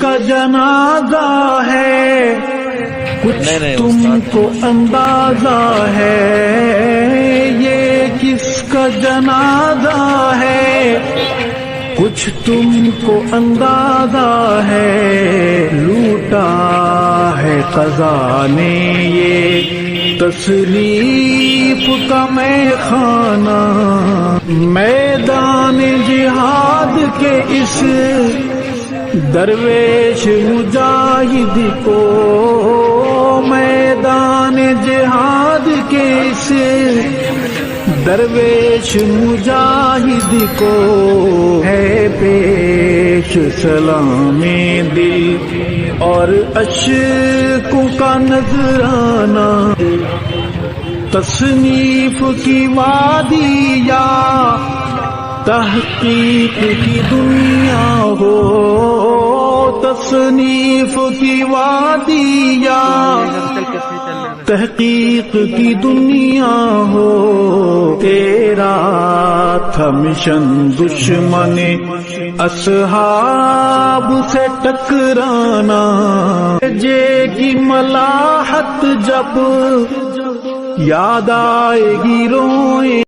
کا جنازہ ہے کچھ تم کو اندازہ ہے، یہ کس کا جنازہ ہے کچھ تم کو اندازہ ہے، لوٹا ہے قضا نے یہ تشریف کا میں خانہ، میدان جہاد کے اس درویش مجاہد کو، میدان جہاد کے اس درویش مجاہد کو ہے پیش سلام دل اور اشکوں کا نذرانہ، تصنیف کی وادی یا تحقیق کی دنیا ہو، تصنیف کی وادی یا تحقیق کی دنیا ہو، تیرا تھا مشن دشمن اصحاب سے ٹکرانا، جے کی ملاحت جب یاد آئے گی روئیں